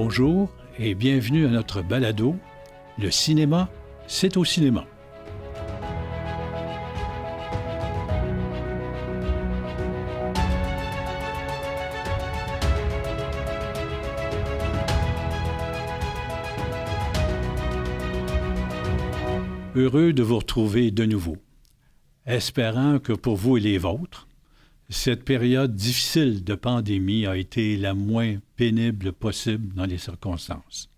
Bonjour et bienvenue à notre balado « Le cinéma, c'est au cinéma ». Heureux de vous retrouver de nouveau, espérant que pour vous et les vôtres, cette période difficile de pandémie a été la moins pénible possible dans les circonstances.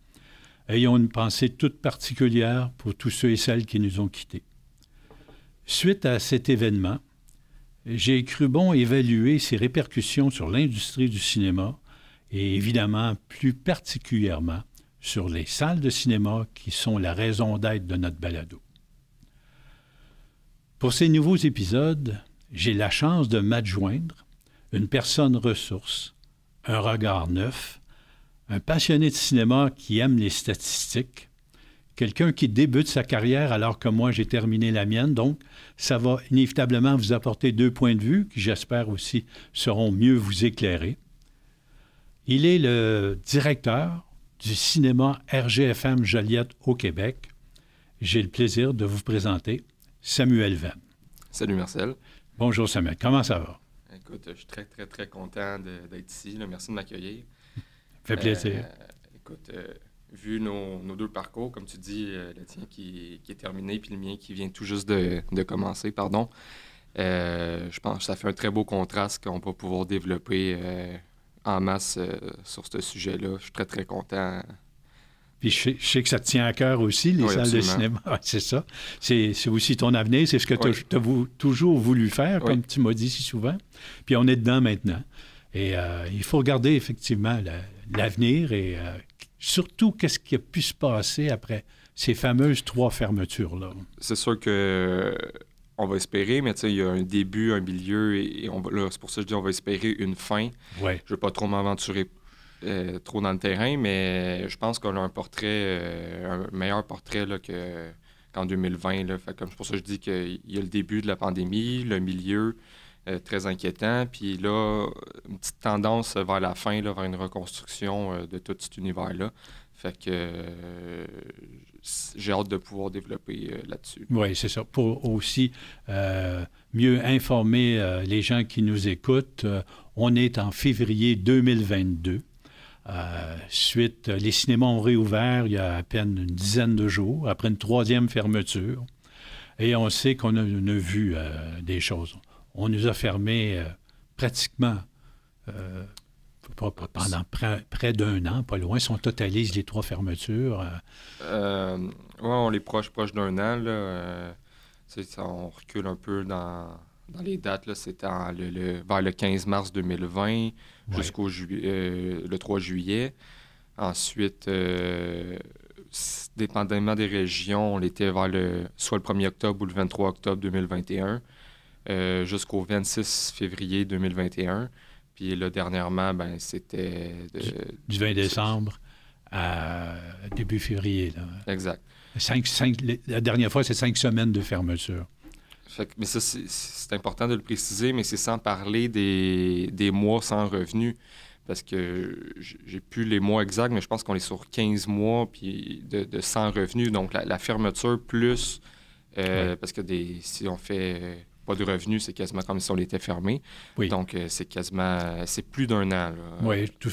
Ayons une pensée toute particulière pour tous ceux et celles qui nous ont quittés. Suite à cet événement, j'ai cru bon évaluer ses répercussions sur l'industrie du cinéma et évidemment plus particulièrement sur les salles de cinéma qui sont la raison d'être de notre balado. Pour ces nouveaux épisodes, j'ai la chance de m'adjoindre une personne ressource, un regard neuf, un passionné de cinéma qui aime les statistiques, quelqu'un qui débute sa carrière alors que moi j'ai terminé la mienne, donc ça va inévitablement vous apporter deux points de vue qui j'espère aussi seront mieux vous éclairer. Il est le directeur du cinéma RGFM Joliette au Québec. J'ai le plaisir de vous présenter Samuel Venn. Salut Marcel. Bonjour Samuel, comment ça va? Écoute, je suis très content d'être ici. Là. Merci de m'accueillir. Ça fait plaisir. Écoute, vu nos deux parcours, comme tu dis, le tien qui est terminé, puis le mien qui vient tout juste de commencer, pardon, je pense que ça fait un très beau contraste qu'on va pouvoir développer en masse sur ce sujet-là. Je suis très content. Puis je sais que ça te tient à cœur aussi, les salles de cinéma. C'est ça. C'est aussi ton avenir, c'est ce que tu as toujours voulu faire, comme tu m'as dit si souvent. Puis on est dedans maintenant. Et il faut regarder effectivement l'avenir et surtout qu'est-ce qui a pu se passer après ces fameuses 3 fermetures-là. C'est sûr que on va espérer, mais tu sais, il y a un début, un milieu, et c'est pour ça que je dis on va espérer une fin. Ouais. Je ne veux pas trop m'aventurer trop dans le terrain, mais je pense qu'on a un meilleur portrait là, qu'en 2020. Là. Fait, c'est pour ça que je dis qu'il y a le début de la pandémie, le milieu très inquiétant, puis là, une petite tendance vers la fin, là, vers une reconstruction de tout cet univers-là. Fait que j'ai hâte de pouvoir développer là-dessus. Oui, c'est ça. Pour aussi mieux informer les gens qui nous écoutent, on est en février 2022. Les cinémas ont réouvert il y a à peine une dizaine de jours, après une 3e fermeture. Et on sait qu'on a vu des choses. On nous a fermés pratiquement pendant près d'un an, pas loin, si on totalise les 3 fermetures. Oui, on est proche d'un an. Là, on recule un peu dans les dates. Là, c'était vers le 15 mars 2020 jusqu'au le 3 juillet. Ensuite, dépendamment des régions, on était vers soit le 1er octobre ou le 23 octobre 2021 jusqu'au 26 février 2021. Puis là, dernièrement, c'était... Du 20 décembre à début février. Là. Exact. La dernière fois, c'est 5 semaines de fermeture. Mais ça, c'est important de le préciser, mais c'est sans parler des mois sans revenus. Parce que j'ai plus les mois exacts, mais je pense qu'on est sur 15 mois puis de sans revenus. Donc, la fermeture plus... Parce que si on fait pas de revenus, c'est quasiment comme si on était fermé. Oui. Donc, c'est plus d'un an. Là. Oui, tout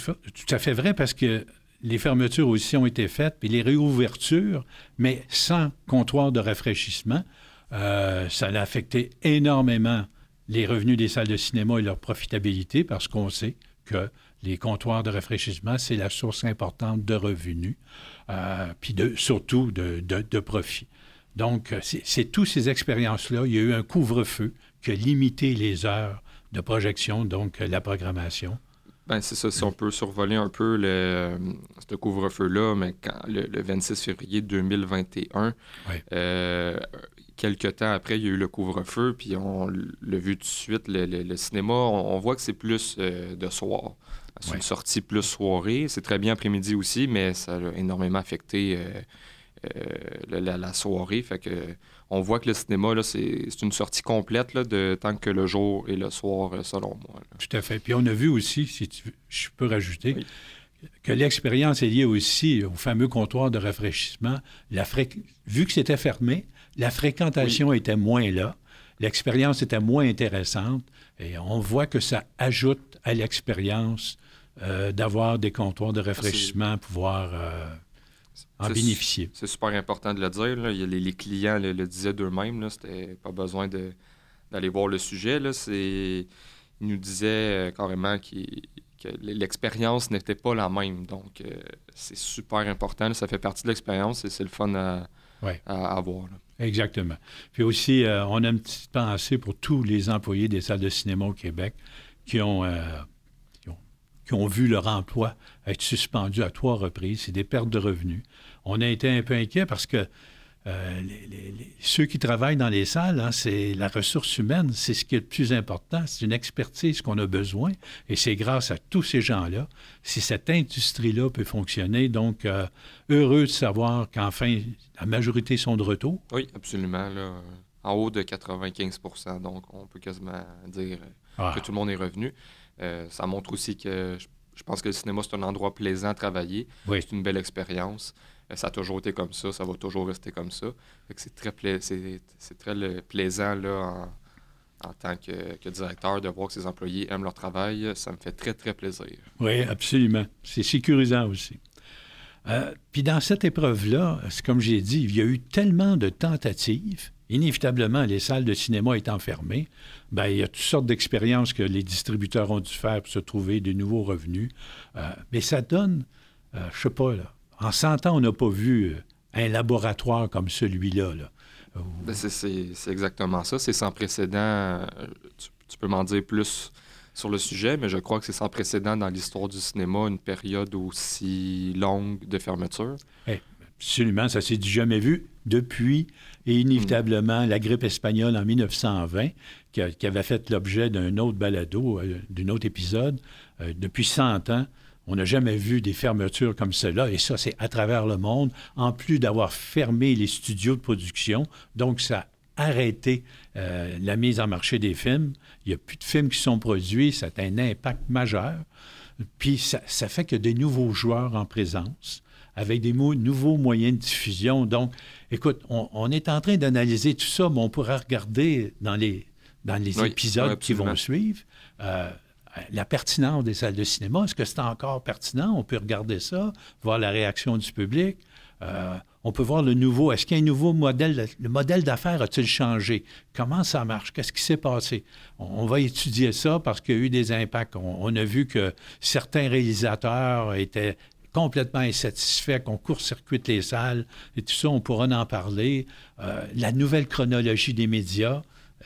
à fait vrai, parce que les fermetures aussi ont été faites, puis les réouvertures, mais sans comptoir de rafraîchissement. Ça a affecté énormément les revenus des salles de cinéma et leur profitabilité, parce qu'on sait que les comptoirs de rafraîchissement, c'est la source importante de revenus, puis surtout de profit. Donc, c'est toutes ces expériences-là. Il y a eu un couvre-feu qui a limité les heures de projection, donc la programmation. Bien, c'est ça. Si on peut survoler un peu ce couvre-feu-là, mais le 26 février 2021, quelques temps après, il y a eu le couvre-feu, puis on l'a vu tout de suite, le cinéma, on voit que c'est plus de soir. C'est une sortie plus soirée. C'est très bien après-midi aussi, mais ça a énormément affecté la soirée. Fait que on voit que le cinéma, là, c'est une sortie complète là, de tant que le jour et le soir, selon moi. Là. Tout à fait. Puis on a vu aussi, si je peux rajouter, que l'expérience est liée aussi au fameux comptoir de rafraîchissement. Vu que c'était fermé, la fréquentation était moins là, l'expérience était moins intéressante, et on voit que ça ajoute à l'expérience d'avoir des comptoirs de rafraîchissement, pouvoir en bénéficier. C'est super important de le dire. Là. Les clients le disaient d'eux-mêmes. Là, c'était pas besoin d'aller voir le sujet. Là. Ils nous disaient carrément que l'expérience n'était pas la même. Donc, c'est super important. Là. Ça fait partie de l'expérience et c'est le fun à avoir. Là. Exactement. Puis aussi, on a une petite pensée pour tous les employés des salles de cinéma au Québec qui ont vu leur emploi être suspendu à 3 reprises. C'est des pertes de revenus. On a été un peu inquiets parce que ceux qui travaillent dans les salles, hein, c'est la ressource humaine, c'est ce qui est le plus important. C'est une expertise qu'on a besoin et c'est grâce à tous ces gens-là si cette industrie-là peut fonctionner. Donc, heureux de savoir qu'enfin, la majorité sont de retour. Oui, absolument. Là, en haut de 95 %. Donc, on peut quasiment dire que tout le monde est revenu. Ça montre aussi que je pense que le cinéma, c'est un endroit plaisant à travailler. Oui. C'est une belle expérience. Ça a toujours été comme ça va toujours rester comme ça. Fait que c'est très plaisant là, en tant que directeur de voir que ses employés aiment leur travail. Ça me fait très, très plaisir. Oui, absolument. C'est sécurisant aussi. Puis dans cette épreuve-là, c'est comme j'ai dit, il y a eu tellement de tentatives. Inévitablement, les salles de cinéma étant fermées, bien, il y a toutes sortes d'expériences que les distributeurs ont dû faire pour se trouver de nouveaux revenus. Mais ça donne, je ne sais pas, là, en 100 ans, on n'a pas vu un laboratoire comme celui-là. Là. Ben, c'est exactement ça. C'est sans précédent. Tu peux m'en dire plus sur le sujet, mais je crois que c'est sans précédent dans l'histoire du cinéma, une période aussi longue de fermeture. Hey, absolument, ça s'est jamais vu depuis, et inévitablement, la grippe espagnole en 1920, qui avait fait l'objet d'un autre balado, d'un autre épisode, depuis 100 ans, on n'a jamais vu des fermetures comme cela, et ça, c'est à travers le monde, en plus d'avoir fermé les studios de production. Donc, ça a arrêté la mise en marché des films. Il n'y a plus de films qui sont produits. Ça a un impact majeur. Puis, ça fait que des nouveaux joueurs en présence, avec des nouveaux moyens de diffusion. Donc, écoute, on est en train d'analyser tout ça, mais on pourra regarder dans les épisodes qui vont suivre. La pertinence des salles de cinéma, est-ce que c'est encore pertinent? On peut regarder ça, voir la réaction du public. On peut voir est-ce qu'il y a un nouveau modèle, le modèle d'affaires a-t-il changé? Comment ça marche? Qu'est-ce qui s'est passé? On va étudier ça parce qu'il y a eu des impacts. On a vu que certains réalisateurs étaient complètement insatisfaits, qu'on court-circuite les salles et tout ça, on pourra en parler. La nouvelle chronologie des médias.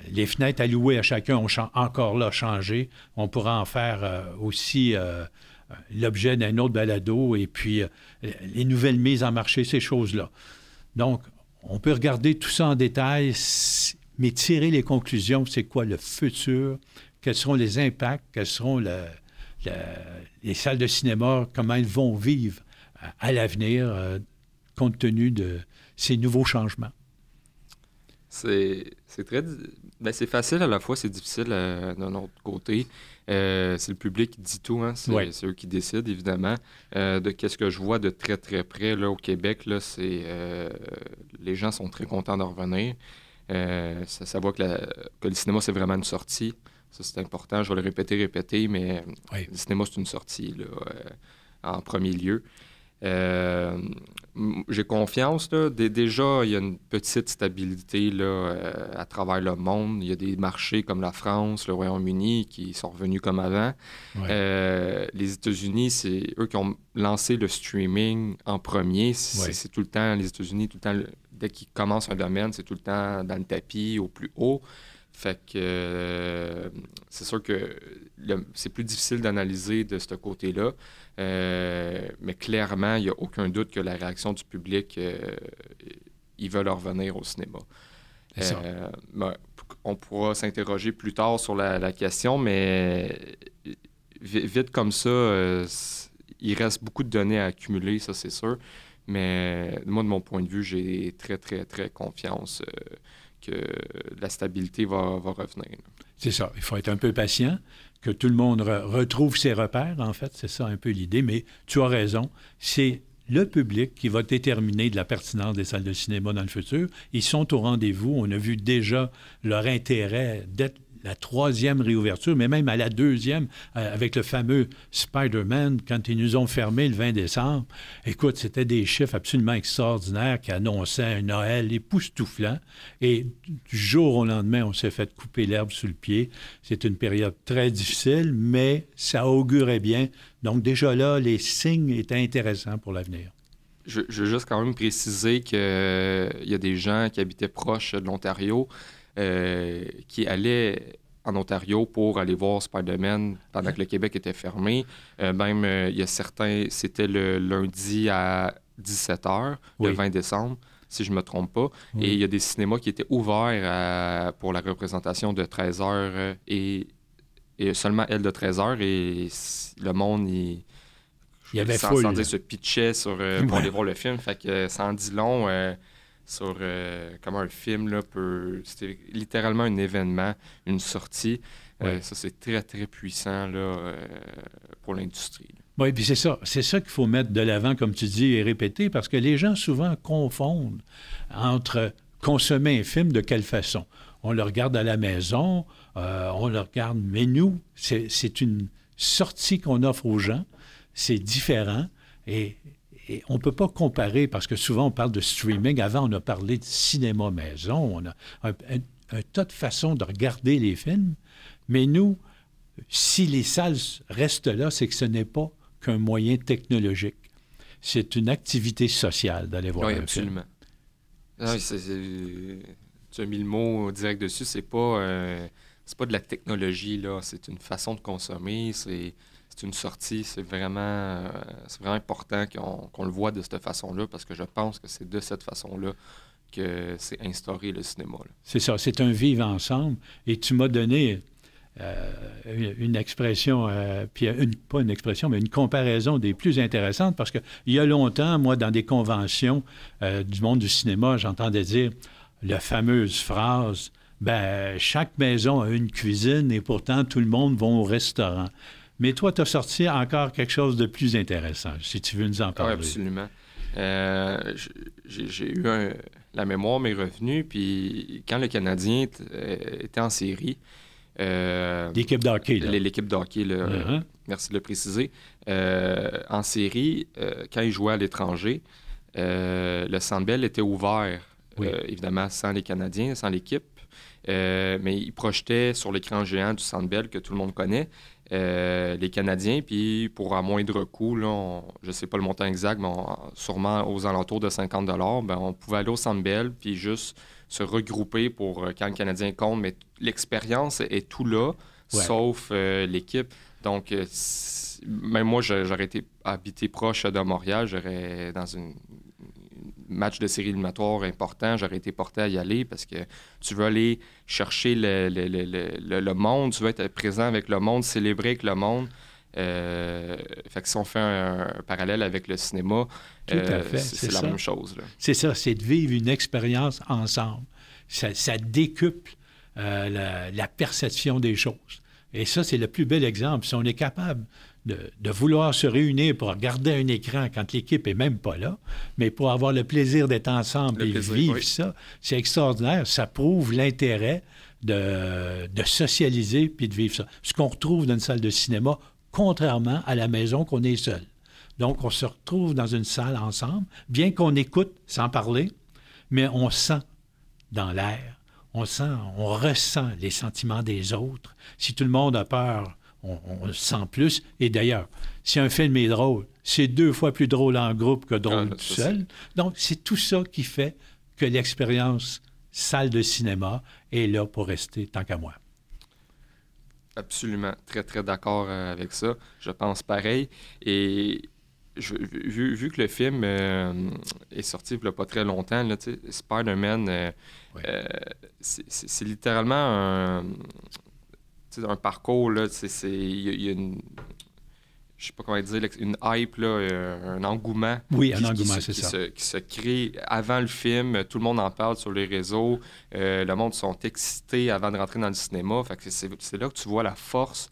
Les fenêtres allouées à chacun ont encore là changé. On pourra en faire aussi l'objet d'un autre balado et puis les nouvelles mises en marché, ces choses-là. Donc, on peut regarder tout ça en détail, mais tirer les conclusions, c'est quoi le futur, quels seront les impacts, quelles seront les salles de cinéma, comment elles vont vivre à l'avenir compte tenu de ces nouveaux changements. C'est c'est facile à la fois, c'est difficile d'un autre côté. C'est le public qui dit tout, hein? C'est eux qui décident, évidemment. De qu'est-ce que je vois de très, très près là, au Québec, là, c'est les gens sont très contents de revenir. Ça voit que le cinéma, c'est vraiment une sortie. Ça, c'est important. Je vais le répéter, mais le cinéma, c'est une sortie là, en premier lieu. J'ai confiance. Là. Déjà, il y a une petite stabilité là, à travers le monde. Il y a des marchés comme la France, le Royaume-Uni qui sont revenus comme avant. Les États-Unis, c'est eux qui ont lancé le streaming en premier. C'est tout le temps, les États-Unis, tout le temps, dès qu'ils commencent un domaine, c'est tout le temps dans le tapis, au plus haut. Fait que c'est sûr que c'est plus difficile d'analyser de ce côté-là. Mais clairement, il n'y a aucun doute que la réaction du public, ils veulent revenir au cinéma. On pourra s'interroger plus tard sur la question, mais vite comme ça, il reste beaucoup de données à accumuler, ça c'est sûr. Mais moi, de mon point de vue, j'ai très, très, très confiance que la stabilité va revenir. C'est ça. Il faut être un peu patient, que tout le monde retrouve ses repères, en fait. C'est ça un peu l'idée. Mais tu as raison. C'est le public qui va déterminer de la pertinence des salles de cinéma dans le futur. Ils sont au rendez-vous. On a vu déjà leur intérêt dès la 3e réouverture, mais même à la 2e, avec le fameux Spider-Man, quand ils nous ont fermé le 20 décembre. Écoute, c'était des chiffres absolument extraordinaires qui annonçaient un Noël époustouflant. Et du jour au lendemain, on s'est fait couper l'herbe sous le pied. C'est une période très difficile, mais ça augurait bien. Donc déjà là, les signes étaient intéressants pour l'avenir. Je veux juste quand même préciser qu'il y a des gens qui habitaient proche de l'Ontario qui allaient en Ontario pour aller voir Spider-Man pendant que le Québec était fermé. Il y a certains, c'était le lundi à 17h, le 20 décembre, si je ne me trompe pas. Oui. Et il y a des cinémas qui étaient ouverts pour la représentation de 13h et seulement elle de 13h. Et le monde, il y avait sans dire, se pitchait pour aller voir le film. Fait que ça en dit long sur comment un film là, c'était littéralement un événement, une sortie. Ça, c'est très, très puissant là, pour l'industrie. Oui, puis c'est ça qu'il faut mettre de l'avant, comme tu dis, et répéter, parce que les gens souvent confondent entre consommer un film de quelle façon. On le regarde à la maison, on le regarde, mais nous, c'est une sortie qu'on offre aux gens, c'est différent, et on ne peut pas comparer, parce que souvent on parle de streaming. Avant, on a parlé de cinéma maison. On a un tas de façons de regarder les films. Mais nous, si les salles restent là, c'est que ce n'est pas qu'un moyen technologique. C'est une activité sociale d'aller voir un absolument. film. Oui, tu as mis le mot direct dessus. C'est pas de la technologie, là. C'est une façon de consommer. C'est une sortie, c'est vraiment important qu'on le voit de cette façon-là, parce que je pense que c'est de cette façon-là que c'est instauré le cinéma. Là. C'est ça, c'est un vivre ensemble. Et tu m'as donné une expression, pas une expression, mais une comparaison des plus intéressantes, parce qu'il y a longtemps, moi, dans des conventions du monde du cinéma, j'entendais dire la fameuse phrase « chaque maison a une cuisine et pourtant tout le monde va au restaurant ». Mais toi, tu as sorti encore quelque chose de plus intéressant, si tu veux nous en parler. Oui, absolument. J'ai eu la mémoire m'est revenue, puis quand le Canadien était en série... l'équipe de hockey, là. L'équipe de hockey, là, merci de le préciser. En série, quand ils jouaient à l'étranger, le Centre Bell était ouvert, évidemment, sans les Canadiens, sans l'équipe, mais ils projetaient sur l'écran géant du Centre Bell, que tout le monde connaît, les Canadiens, puis pour un moindre coût, là, je ne sais pas le montant exact, mais sûrement aux alentours de 50 $, on pouvait aller au Centre Bell, puis juste se regrouper pour quand le Canadien compte, mais l'expérience est tout là, sauf l'équipe. Donc, même moi, j'aurais été habité proche de Montréal, j'aurais dans un match de série éliminatoire important, j'aurais été porté à y aller parce que tu veux aller chercher le monde, tu veux être présent avec le monde, célébrer avec le monde. Fait que si on fait un parallèle avec le cinéma, c'est la même chose. Là. C'est ça, c'est de vivre une expérience ensemble. Ça décuple la perception des choses. Et ça, c'est le plus bel exemple. Si on est capable de vouloir se réunir pour regarder un écran quand l'équipe n'est même pas là, mais pour avoir le plaisir d'être ensemble et vivre ça, c'est extraordinaire. Ça prouve l'intérêt de socialiser puis de vivre ça. Ce qu'on retrouve dans une salle de cinéma, contrairement à la maison qu'on est seul. Donc, on se retrouve dans une salle ensemble, bien qu'on écoute sans parler, mais on sent dans l'air, on ressent les sentiments des autres. Si tout le monde a peur, on le sent plus. Et d'ailleurs, si un film est drôle, c'est 2 fois plus drôle en groupe que drôle tout seul. Donc, c'est tout ça qui fait que l'expérience salle de cinéma est là pour rester tant qu'à moi. Absolument. Très, très d'accord avec ça. Je pense pareil. Et vu que le film est sorti il n'y a pas très longtemps, là, Spider-Man, c'est littéralement un parcours. Là, y a une... je sais pas comment dire, une hype, là, un engouement. Oui, un engouement, c'est ça. Qui se crée avant le film. Tout le monde en parle sur les réseaux. Le monde sont excités avant de rentrer dans le cinéma. Fait que c'est là que tu vois la force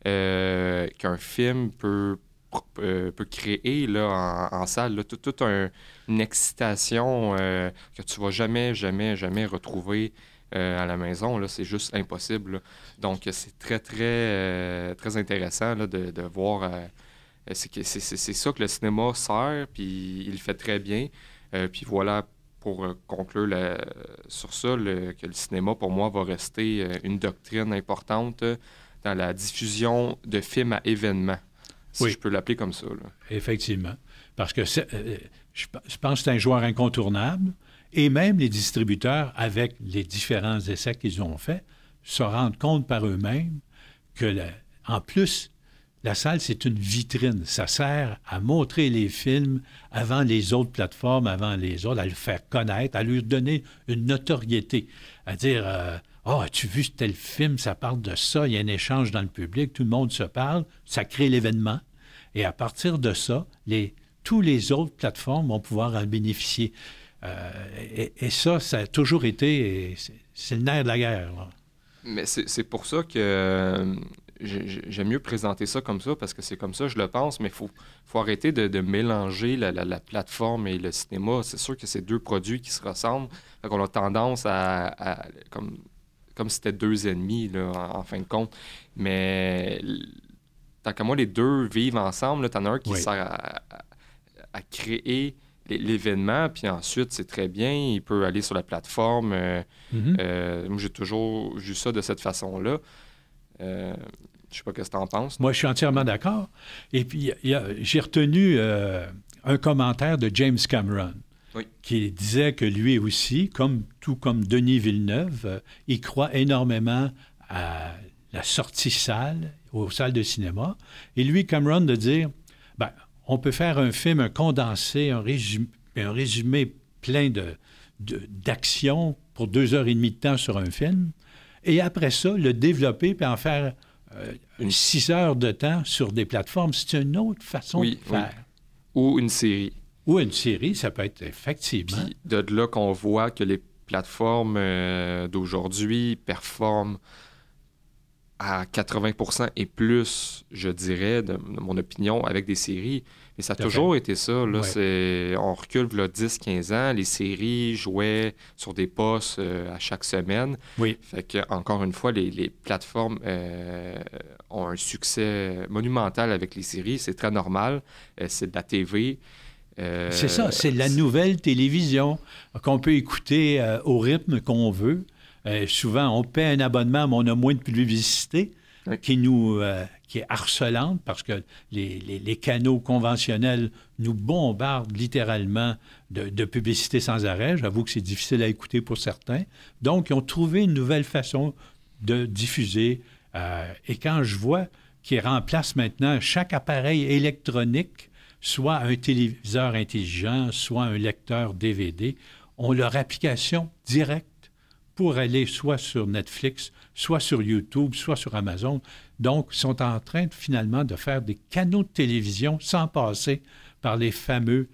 qu'un film peut créer là, en salle. Là, toute une excitation que tu vas jamais retrouver à la maison. Là, c'est juste impossible. Là. Donc, c'est très, très, très intéressant là, de voir. C'est ça que le cinéma sert, puis il le fait très bien. Puis voilà, pour conclure sur ça, que le cinéma, pour moi, va rester une doctrine importante dans la diffusion de films à événements. Si je peux l'appeler comme ça. Là. Effectivement. Parce que je pense que c'est un joueur incontournable. Et même les distributeurs, avec les différents essais qu'ils ont faits, se rendent compte par eux-mêmes que, en plus, la salle, c'est une vitrine. Ça sert à montrer les films avant les autres plateformes, avant les autres, à le faire connaître, à lui donner une notoriété. À dire, « Oh, as-tu vu tel film? Ça parle de ça. Il y a un échange dans le public. Tout le monde se parle. » Ça crée l'événement. Et à partir de ça, tous les autres plateformes vont pouvoir en bénéficier. Et ça a toujours été... C'est le nerf de la guerre. Là. Mais c'est pour ça que j'aime mieux présenter ça comme ça, parce que c'est comme ça, je le pense, mais il faut arrêter de mélanger la plateforme et le cinéma. C'est sûr que c'est deux produits qui se ressemblent. Fait qu'on a tendance à comme si c'était deux ennemis, là, en fin de compte. Mais tant qu'à moi, les deux vivent ensemble. T'en as un qui sert à créer l'événement, puis ensuite, c'est très bien, il peut aller sur la plateforme. Moi, j'ai toujours vu ça de cette façon-là. Je sais pas ce que tu en penses. Moi, je suis entièrement d'accord. Et puis, j'ai retenu un commentaire de James Cameron qui disait que lui aussi, tout comme Denis Villeneuve, il croit énormément à la sortie salle, aux salles de cinéma. Et lui, Cameron, de dire, on peut faire un film, un condensé, un résumé plein d'actions pour 2h30 de temps sur un film, et après ça, le développer puis en faire 6 heures de temps sur des plateformes. C'est une autre façon de faire. Ou une série. Ou une série, ça peut être effectivement. Puis de là qu'on voit que les plateformes d'aujourd'hui performent à 80% et plus, je dirais, de mon opinion, avec des séries. Mais ça a toujours été ça. Là, on recule là, 10-15 ans. Les séries jouaient sur des postes à chaque semaine. Oui. Fait que, encore une fois, les plateformes ont un succès monumental avec les séries. C'est très normal. C'est de la TV. C'est ça. C'est la nouvelle télévision qu'on peut écouter au rythme qu'on veut. Souvent, on paie un abonnement, mais on a moins de publicité qui est harcelante parce que les canaux conventionnels nous bombardent littéralement de publicité sans arrêt. J'avoue que c'est difficile à écouter pour certains. Donc, ils ont trouvé une nouvelle façon de diffuser. Et quand je vois qu'ils remplacent maintenant chaque appareil électronique, soit un téléviseur intelligent, soit un lecteur DVD, ont leur application directe pour aller soit sur Netflix, soit sur YouTube, soit sur Amazon. Donc, ils sont en train finalement de faire des canaux de télévision sans passer par les fameux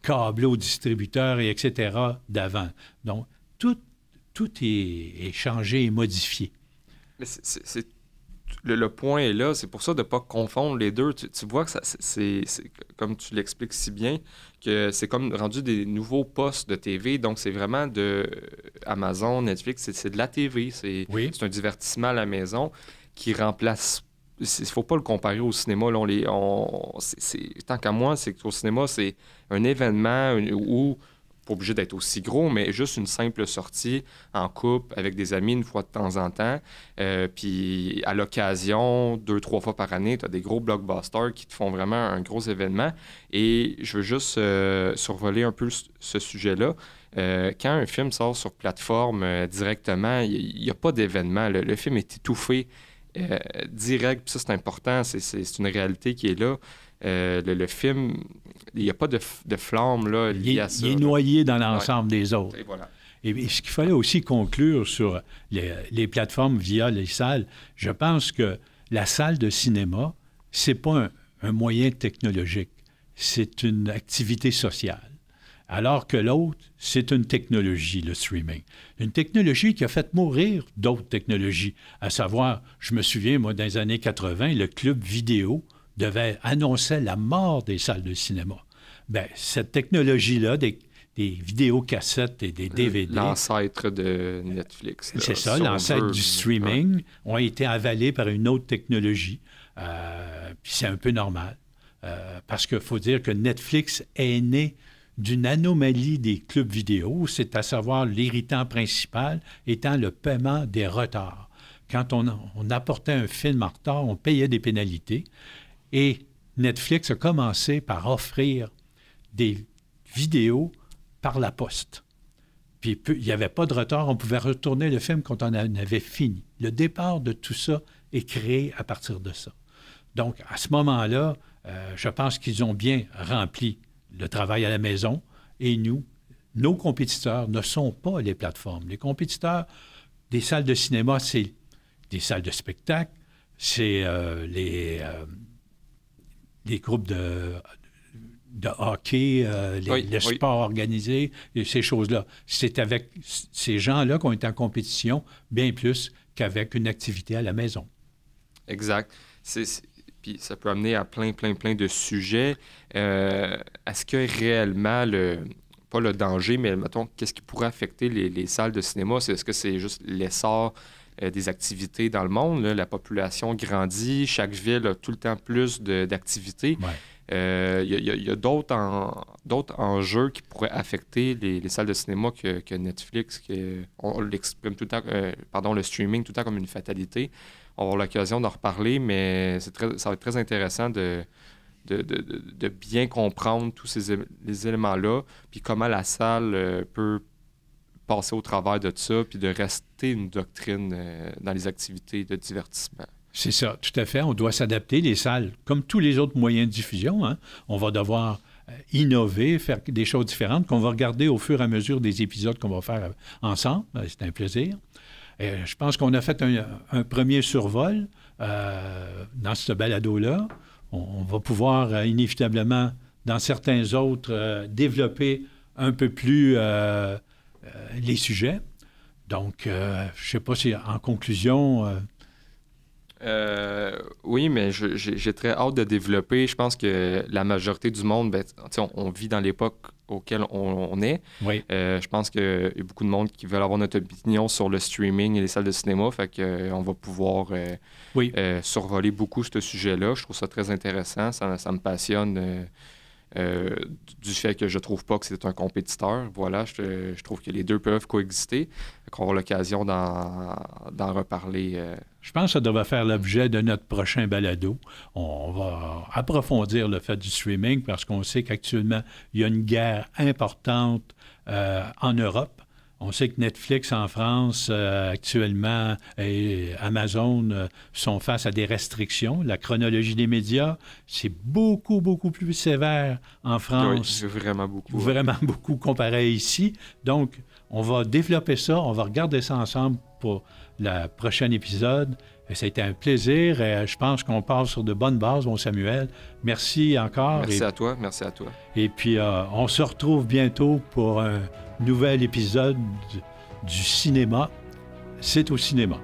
câbles distributeurs et etc. d'avant. Donc, tout est changé et modifié. Mais le point est là, c'est pour ça de ne pas confondre les deux. Tu vois que c'est comme tu l'expliques si bien, que c'est comme rendu des nouveaux postes de TV. Donc, c'est vraiment de Amazon, Netflix, c'est de la TV. C'est un divertissement à la maison qui remplace... Il ne faut pas le comparer au cinéma. Là, tant qu'à moi, c'est qu'au cinéma, c'est un événement où... pas obligé d'être aussi gros, mais juste une simple sortie en couple avec des amis une fois de temps en temps. Puis à l'occasion, 2-3 fois par année, tu as des gros blockbusters qui te font vraiment un gros événement. Et je veux juste survoler un peu ce sujet-là. Quand un film sort sur plateforme directement, il n'y a pas d'événement. Le film est étouffé direct. Puis ça, c'est important. C'est une réalité qui est là. Le film, il n'y a pas de flamme là, liée à ça. Il est noyé dans l'ensemble des autres. Et voilà. Et ce qu'il fallait aussi conclure sur les plateformes via les salles, je pense que la salle de cinéma, c'est pas un moyen technologique, c'est une activité sociale. Alors que l'autre, c'est une technologie, le streaming. Une technologie qui a fait mourir d'autres technologies. À savoir, je me souviens, moi, dans les années 80, le club vidéo annonçait la mort des salles de cinéma. Bien, cette technologie-là, des vidéocassettes et des DVD... L'ancêtre de Netflix. C'est ça, l'ancêtre du streaming, ont été avalés par une autre technologie. Puis c'est un peu normal. Parce qu'il faut dire que Netflix est né d'une anomalie des clubs vidéo, c'est à savoir l'irritant principal étant le paiement des retards. Quand on apportait un film en retard, on payait des pénalités. Et Netflix a commencé par offrir des vidéos par la poste. Puis il n'y avait pas de retard, on pouvait retourner le film quand on en avait fini. Le départ de tout ça est créé à partir de ça. Donc, à ce moment-là, je pense qu'ils ont bien rempli le travail à la maison, et nous, nos compétiteurs ne sont pas les plateformes. Les compétiteurs des salles de cinéma, c'est des salles de spectacle, c'est les groupes de hockey, le sport organisé, et ces choses-là. C'est avec ces gens-là qu'on est en compétition bien plus qu'avec une activité à la maison. Exact. Puis ça peut amener à plein de sujets. Est-ce que réellement, pas le danger, mais mettons, qu'est-ce qui pourrait affecter les salles de cinéma? Est-ce que c'est juste l'essor des activités dans le monde? Là? La population grandit, chaque ville a tout le temps plus d'activités. Ouais. Il y a d'autres enjeux qui pourraient affecter les salles de cinéma que Netflix. On l'exprime tout le temps, le streaming tout le temps comme une fatalité. On va avoir l'occasion d'en reparler, mais ça va être très intéressant de bien comprendre tous les éléments-là, puis comment la salle peut passer au travers de ça, puis de rester une doctrine dans les activités de divertissement. C'est ça, tout à fait. On doit s'adapter. Les salles, comme tous les autres moyens de diffusion, hein, on va devoir innover, faire des choses différentes qu'on va regarder au fur et à mesure des épisodes qu'on va faire ensemble. C'est un plaisir. Et je pense qu'on a fait un premier survol dans ce balado-là. On va pouvoir inévitablement, dans certains autres, développer un peu plus les sujets. Donc, je ne sais pas si en conclusion... Oui, mais j'ai très hâte de développer. Je pense que la majorité du monde, on vit dans l'époque auquel on est. Oui. Je pense qu'il y a beaucoup de monde qui veulent avoir notre opinion sur le streaming et les salles de cinéma. Fait qu'on va pouvoir survoler beaucoup ce sujet-là. Je trouve ça très intéressant. Ça me passionne du fait que je trouve pas que c'est un compétiteur. Voilà, je trouve que les deux peuvent coexister. On aura l'occasion d'en reparler. Je pense que ça devrait faire l'objet de notre prochain balado. On va approfondir le fait du streaming parce qu'on sait qu'actuellement, il y a une guerre importante en Europe. On sait que Netflix en France, actuellement, et Amazon sont face à des restrictions. La chronologie des médias, c'est beaucoup plus sévère en France. Oui, vraiment beaucoup. Vraiment beaucoup comparé à ici. Donc, on va développer ça, on va regarder ça ensemble pour le prochain épisode. Ça a été un plaisir et je pense qu'on part sur de bonnes bases, mon Samuel. Merci encore. Merci à toi. Et puis, on se retrouve bientôt pour un nouvel épisode du cinéma. C'est au cinéma.